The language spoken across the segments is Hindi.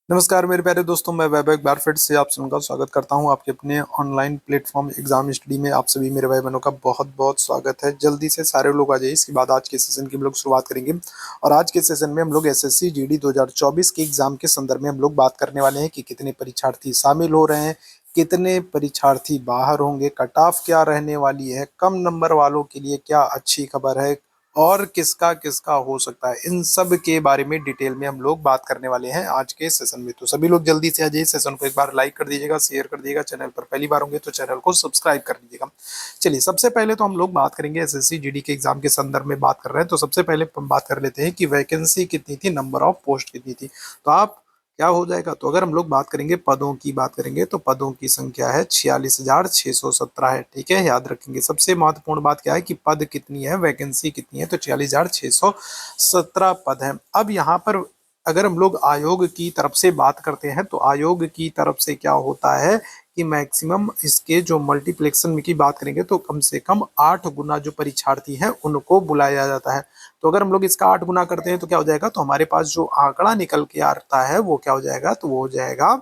नमस्कार मेरे प्यारे दोस्तों, मैं वैभव एक बार फिर से आप सबका स्वागत करता हूं आपके अपने ऑनलाइन प्लेटफॉर्म एग्जाम स्टडी में। आप सभी मेरे भाई बहनों का बहुत बहुत स्वागत है। जल्दी से सारे लोग आ जाइए। इसके बाद आज के सेशन की हम लोग शुरुआत करेंगे और आज के सेशन में हम लोग एसएससी जीडी 2024 के एग्जाम के संदर्भ में हम लोग बात करने वाले हैं कि कितने परीक्षार्थी शामिल हो रहे हैं, कितने परीक्षार्थी बाहर होंगे, कट ऑफ क्या रहने वाली है, कम नंबर वालों के लिए क्या अच्छी खबर है और किसका किसका हो सकता है। इन सब के बारे में डिटेल में हम लोग बात करने वाले हैं आज के सेशन में। तो सभी लोग जल्दी से आ जाइए। सेशन को एक बार लाइक कर दीजिएगा, शेयर कर दीजिएगा, चैनल पर पहली बार होंगे तो चैनल को सब्सक्राइब कर लीजिएगा। चलिए, सबसे पहले तो हम लोग बात करेंगे एसएससी जीडी के एग्जाम के संदर्भ में बात कर रहे हैं। तो सबसे पहले हम बात कर लेते हैं कि वैकेंसी कितनी थी, नंबर ऑफ पोस्ट कितनी थी। तो आप क्या हो जाएगा, तो अगर हम लोग बात करेंगे पदों की बात करेंगे तो पदों की संख्या है 46,617 है। ठीक है, याद रखेंगे। सबसे महत्वपूर्ण बात क्या है कि पद कितनी है, वैकेंसी कितनी है, तो 46,617 पद है। अब यहाँ पर अगर हम लोग आयोग की तरफ से बात करते हैं तो आयोग की तरफ से क्या होता है कि मैक्सिमम इसके जो मल्टीप्लेक्शन की बात करेंगे तो कम से कम 8 गुना जो परीक्षार्थी हैं उनको बुलाया जाता है। तो अगर हम लोग इसका 8 गुना करते हैं तो क्या हो जाएगा, तो हमारे पास जो आंकड़ा निकल के आता है वो क्या हो जाएगा, तो वो हो जाएगा,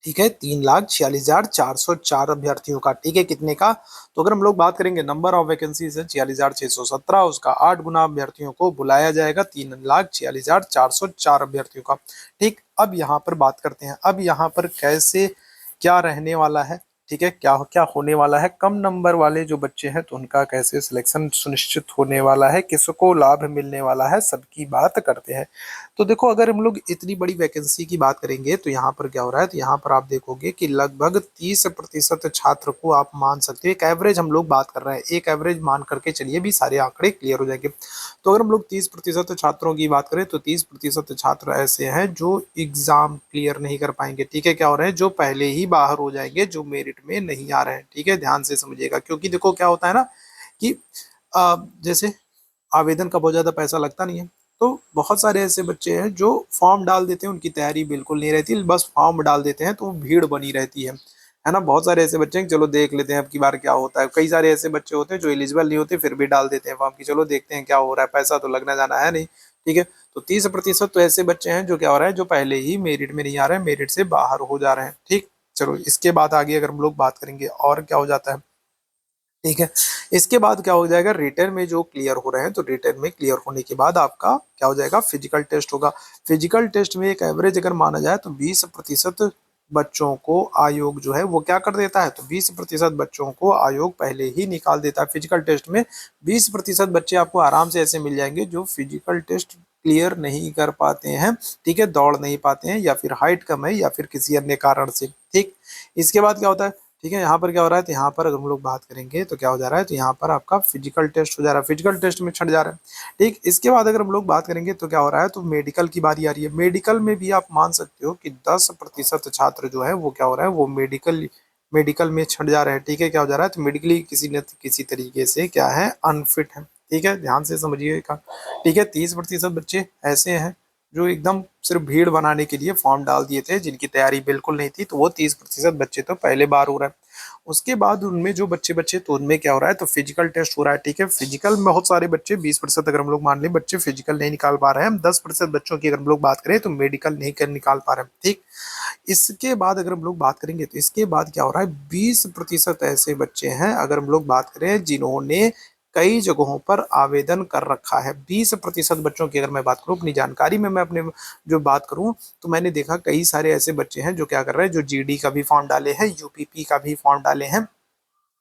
ठीक है, 3,46,404 अभ्यर्थियों का। ठीक है, कितने का, तो अगर हम लोग बात करेंगे नंबर ऑफ वैकेंसी है 46,617, उसका 8 गुना अभ्यर्थियों को बुलाया जाएगा, 3,46,404 अभ्यर्थियों का। ठीक, अब यहाँ पर बात करते हैं, अब यहाँ पर कैसे क्या रहने वाला है। ठीक है, क्या क्या होने वाला है, कम नंबर वाले जो बच्चे हैं तो उनका कैसे सिलेक्शन सुनिश्चित होने वाला है, किसको लाभ मिलने वाला है, सबकी बात करते हैं। तो देखो, अगर हम लोग इतनी बड़ी वैकेंसी की बात करेंगे तो यहाँ पर क्या हो रहा है, तो यहाँ पर आप देखोगे कि लगभग 30% छात्र को आप मान सकते हो। एक एवरेज हम लोग बात कर रहे हैं, एक एवरेज मान करके चलिए, भी सारे आंकड़े क्लियर हो जाएंगे। तो अगर हम लोग 30% छात्रों की बात करें तो 30% छात्र ऐसे हैं जो एग्जाम क्लियर नहीं कर पाएंगे। ठीक है, क्या हो रहे हैं, जो पहले ही बाहर हो जाएंगे, जो मेरिट में नहीं आ रहे हैं। ठीक है, ध्यान से समझिएगा, क्योंकि देखो क्या होता है ना कि जैसे आवेदन का बहुत ज़्यादा पैसा लगता नहीं है, तो बहुत सारे ऐसे बच्चे हैं जो फॉर्म डाल देते हैं, उनकी तैयारी बिल्कुल नहीं रहती, बस फॉर्म डाल देते हैं तो भीड़ बनी रहती है ना। बहुत सारे ऐसे बच्चे हैं, चलो देख लेते हैं अब की बार क्या होता है। कई सारे ऐसे बच्चे होते हैं जो एलिजिबल नहीं होते फिर भी डाल देते हैं फॉर्म की, चलो देखते हैं क्या हो रहा है, पैसा तो लगना जाना है नहीं। ठीक है, तो 30% तो ऐसे बच्चे हैं जो क्या हो रहा है, जो पहले ही मेरिट में नहीं आ रहे हैं, मेरिट से बाहर हो जा रहे हैं। ठीक, चलो इसके बाद आगे अगर हम लोग बात करेंगे और क्या हो जाता है। ठीक है, इसके बाद क्या हो जाएगा, रिटर्न में जो क्लियर हो रहे हैं तो रिटर्न में क्लियर होने के बाद आपका क्या हो जाएगा, फिजिकल टेस्ट होगा। फिजिकल टेस्ट में एक एवरेज अगर माना जाए तो 20% बच्चों को आयोग जो है वो क्या कर देता है, तो 20% बच्चों को आयोग पहले ही निकाल देता है फिजिकल टेस्ट में। 20% बच्चे आपको आराम से ऐसे मिल जाएंगे जो फिजिकल टेस्ट क्लियर नहीं कर पाते हैं। ठीक है, दौड़ नहीं पाते हैं या फिर हाइट कम है या फिर किसी अन्य कारण से। ठीक, इसके बाद क्या होता है, ठीक है, यहाँ पर क्या हो रहा है, तो यहाँ पर अगर हम लोग बात करेंगे तो क्या हो जा रहा है, तो यहाँ पर आपका फिजिकल टेस्ट हो जा रहा है, फिजिकल टेस्ट में छट जा रहा है। ठीक, इसके बाद अगर हम लोग बात करेंगे तो क्या हो रहा है, तो मेडिकल की बारी आ रही है। मेडिकल में भी आप मान सकते हो कि 10% छात्र जो है वो क्या हो रहा है, वो मेडिकल मेडिकल में छट जा रहे हैं। ठीक है, क्या हो जा रहा है, तो मेडिकली किसी न किसी तरीके से क्या है, अनफिट है। ठीक है, ध्यान से समझिएगा। ठीक है, 30% बच्चे ऐसे हैं जो एकदम सिर्फ भीड़ बनाने के लिए फॉर्म डाल दिए थे, जिनकी तैयारी बिल्कुल नहीं थी, तो वो 30% बच्चे तो पहले बार हो रहा है। उसके बाद उनमें जो बच्चे बच्चे तो उनमें क्या हो रहा है, तो फिजिकल टेस्ट हो रहा है। ठीक है, फिजिकल में बहुत सारे बच्चे 20% अगर हम लोग मान लें बच्चे फिजिकल नहीं निकाल पा रहे हैं, हम 10% बच्चों की अगर हम लोग बात करें तो मेडिकल नहीं कर निकाल पा रहे हैं। ठीक, इसके बाद अगर हम लोग बात करेंगे तो इसके बाद क्या हो रहा है, 20% ऐसे बच्चे हैं अगर हम लोग बात करें जिन्होंने कई जगहों पर आवेदन कर रखा है। 20% बच्चों की अगर मैं बात करूं, अपनी जानकारी में मैं अपने जो बात करूं तो मैंने देखा कई सारे ऐसे बच्चे हैं जो क्या कर रहे हैं, जो जीडी का भी फॉर्म डाले हैं, यूपीपी का भी फॉर्म डाले हैं,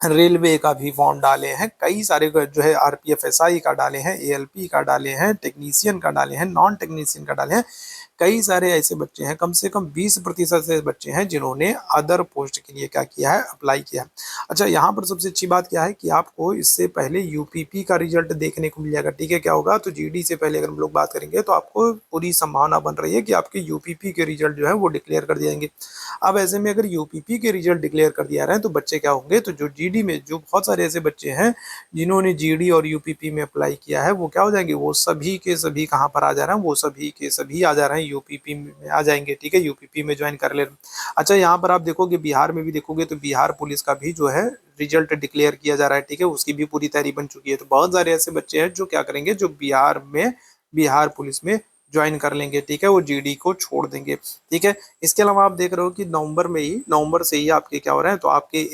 रेलवे का भी फॉर्म डाले हैं, कई सारे जो है आरपीएफ एसआई का डाले हैं, एएलपी का डाले हैं, टेक्नीशियन का डाले हैं, नॉन टेक्नीशियन का डाले हैं। कई सारे ऐसे बच्चे हैं, कम से कम 20% से बच्चे हैं जिन्होंने अदर पोस्ट के लिए क्या किया है, अप्लाई किया है। अच्छा, यहाँ पर सबसे अच्छी बात क्या है कि आपको इससे पहले यूपीपी का रिजल्ट देखने को मिल जाएगा। ठीक है, क्या होगा, तो जीडी से पहले अगर हम लोग बात करेंगे तो आपको पूरी संभावना बन रही है कि आपके यूपीपी के रिजल्ट जो है वो डिक्लेयर कर दिए जाएंगे। अब ऐसे में अगर यूपीपी के रिजल्ट डिक्लेयर कर दिया रहे हैं तो बच्चे क्या होंगे, तो जो जीडी में जो बहुत सारे ऐसे बच्चे हैं जिन्होंने जीडी और यूपीपी में अप्लाई किया है वो क्या हो जाएंगे, वो सभी के सभी कहाँ पर आ जा रहे हैं, वो सभी के सभी आ जा रहे हैं, यूपीपी में आ जाएंगे। ठीक है, यूपीपी में ज्वाइन कर ले। अच्छा, यहाँ पर आप देखोगे बिहार में भी देखोगे तो बिहार पुलिस का भी जो है रिजल्ट डिक्लेयर किया जा रहा है। ठीक है, उसकी भी पूरी तैयारी बन चुकी है। तो बहुत सारे ऐसे बच्चे हैं जो क्या करेंगे, जो बिहार पुलिस में ज्वाइन कर लेंगे, ठीक है, वो जीडी को छोड़ देंगे, ठीक है। इसके अलावा आप देख रहे हो कि नवंबर से ही आपके क्या हो रहे हैं, तो आपके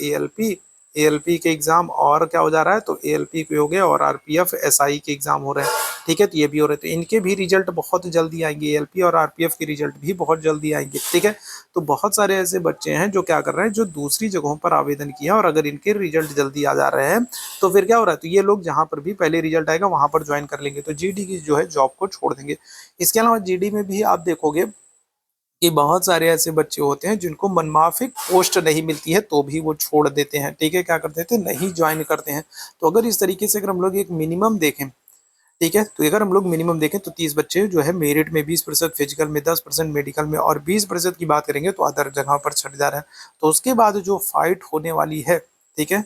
एएलपी के एग्जाम और क्या हो जा रहा है, तो एएलपी के हो गए और आरपीएफ एसआई के एग्जाम हो रहे हैं, ठीक है। तो ये भी हो रहे हैं, तो इनके भी रिजल्ट बहुत जल्दी आएंगे, एएलपी और आरपीएफ के रिजल्ट भी बहुत जल्दी आएंगे, ठीक है। तो बहुत सारे ऐसे बच्चे हैं जो क्या कर रहे हैं, जो दूसरी जगहों पर आवेदन किया और अगर इनके रिजल्ट जल्दी आ जा रहे हैं तो फिर क्या हो रहा है, तो ये लोग जहां पर भी पहले रिजल्ट आएगा वहां पर ज्वाइन कर लेंगे, तो जीडी की जो है जॉब को छोड़ देंगे। इसके अलावा जीडी में भी आप देखोगे कि बहुत सारे ऐसे बच्चे होते हैं जिनको मनमाफिक पोस्ट नहीं मिलती है तो भी वो छोड़ देते हैं, ठीक है, क्या कर देते हैं, नहीं ज्वाइन करते हैं। तो अगर इस तरीके से अगर हम लोग एक मिनिमम देखें, ठीक है, तो अगर हम लोग मिनिमम देखें तो 30 बच्चे जो है मेरिट में, 20% फिजिकल में, 10% मेडिकल में और 20% की बात करेंगे तो अदर जगह पर छट जा रहे हैं। तो उसके बाद जो फाइट होने वाली है, ठीक है,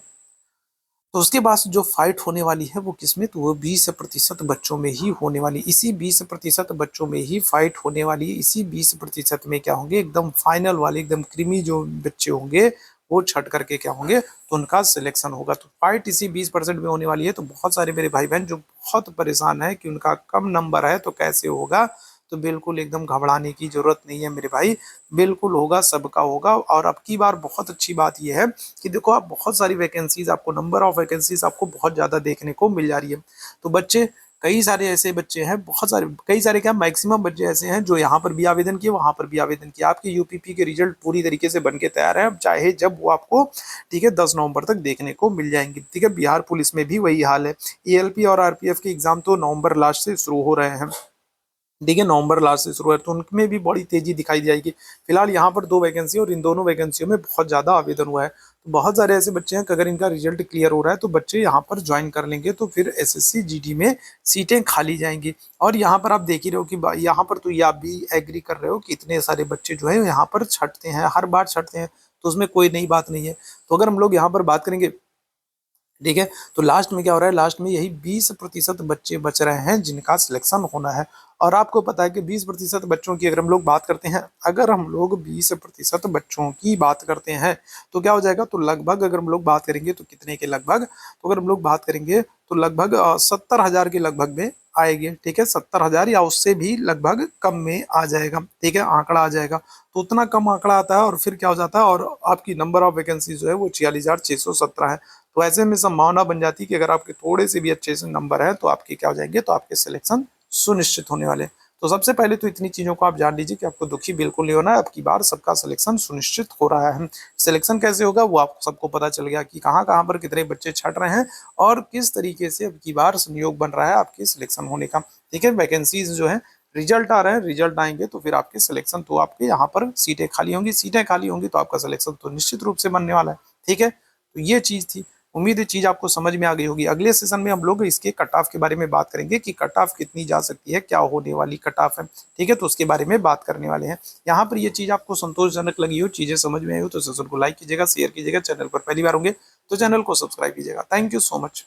तो उसके बाद जो फाइट होने वाली है वो किसमें, तो वो 20% बच्चों में ही होने वाली, इसी 20% बच्चों में ही फाइट होने वाली है। इसी 20% में क्या होंगे, एकदम फाइनल वाले, एकदम क्रीमी जो बच्चे होंगे वो छट करके क्या होंगे, तो उनका सिलेक्शन होगा। तो फाइट इसी 20% में होने वाली है। तो बहुत सारे मेरे भाई बहन जो बहुत परेशान है कि उनका कम नंबर है तो कैसे होगा, तो बिल्कुल एकदम घबराने की जरूरत नहीं है मेरे भाई, बिल्कुल होगा, सबका होगा। और अब की बार बहुत अच्छी बात यह है कि देखो आप बहुत सारी वैकेंसीज, आपको नंबर ऑफ वैकेंसीज आपको बहुत ज़्यादा देखने को मिल जा रही है। तो बच्चे, कई सारे ऐसे बच्चे हैं, बहुत सारे, कई सारे क्या, मैक्सिमम बच्चे ऐसे हैं जो यहाँ पर भी आवेदन किए, वहाँ पर भी आवेदन किया। आपके यूपीपी के रिजल्ट पूरी तरीके से बन के तैयार है, अब चाहे जब वो आपको, ठीक है, 10 नवंबर तक देखने को मिल जाएंगे, ठीक है। बिहार पुलिस में भी वही हाल है, एएलपी और आरपीएफ के एग्जाम तो नवंबर लास्ट से शुरू हो रहे हैं, देखिए नवंबर लास्ट से शुरू है, तो उनमें भी बड़ी तेजी दिखाई जाएगी। फिलहाल यहाँ पर 2 वैकेंसी और इन दोनों वैकेंसियों में बहुत ज़्यादा आवेदन हुआ है। तो बहुत सारे ऐसे बच्चे हैं कि अगर इनका रिजल्ट क्लियर हो रहा है तो बच्चे यहाँ पर ज्वाइन कर लेंगे, तो फिर एसएससी जीडी में सीटें खाली जाएंगी। और यहाँ पर आप देख ही रहे हो कि यहाँ पर तो ये आप भी एग्री कर रहे हो कि इतने सारे बच्चे जो है यहाँ पर छटते हैं, हर बार छटते हैं, तो उसमें कोई नई बात नहीं है। तो अगर हम लोग यहाँ पर बात करेंगे, ठीक है, तो लास्ट में क्या हो रहा है, लास्ट में यही 20% बच्चे बच रहे हैं जिनका सिलेक्शन होना है। और आपको पता है कि 20% बच्चों की अगर हम लोग बात करते हैं, अगर हम लोग 20% बच्चों की बात करते हैं तो क्या हो जाएगा, तो लगभग अगर हम लोग बात करेंगे तो कितने के लगभग, तो अगर हम लोग बात करेंगे तो लगभग 70,000 के लगभग में आएंगे, ठीक है, 70,000 या उससे भी लगभग कम में आ जाएगा, ठीक है, आंकड़ा आ जाएगा। तो उतना कम आंकड़ा आता है और फिर क्या हो जाता है, और आपकी नंबर ऑफ वैकेंसी जो है वो 46,617 है। तो ऐसे में संभावना बन जाती है कि अगर आपके थोड़े से भी अच्छे से नंबर है तो आपके क्या हो जाएंगे, तो आपके सिलेक्शन सुनिश्चित होने वाले। तो सबसे पहले तो इतनी चीजों को आप जान लीजिए कि आपको दुखी बिल्कुल नहीं होना है, अब की बार सबका सिलेक्शन सुनिश्चित हो रहा है। सिलेक्शन कैसे होगा वो आपको सबको पता चल गया कि कहाँ कहाँ पर कितने बच्चे छट रहे हैं और किस तरीके से अब की बार संयोग बन रहा है आपके सिलेक्शन होने का, ठीक है। वैकेंसीज जो है, रिजल्ट आ रहे हैं, रिजल्ट आएंगे तो फिर आपके सिलेक्शन, तो आपके यहाँ पर सीटें खाली होंगी, सीटें खाली होंगी तो आपका सिलेक्शन तो निश्चित रूप से बनने वाला है, ठीक है। तो ये चीज थी, उम्मीद है चीज आपको समझ में आ गई होगी। अगले सेशन में हम लोग इसके कट ऑफ के बारे में बात करेंगे कि कट ऑफ कितनी जा सकती है, क्या होने वाली कट ऑफ है, ठीक है, तो उसके बारे में बात करने वाले हैं। यहाँ पर ये चीज आपको संतोषजनक लगी हो, चीजें समझ में आई हो तो सेशन को लाइक कीजिएगा, शेयर कीजिएगा, चैनल पर पहली बार होंगे तो चैनल को सब्सक्राइब कीजिएगा। Thank you so much.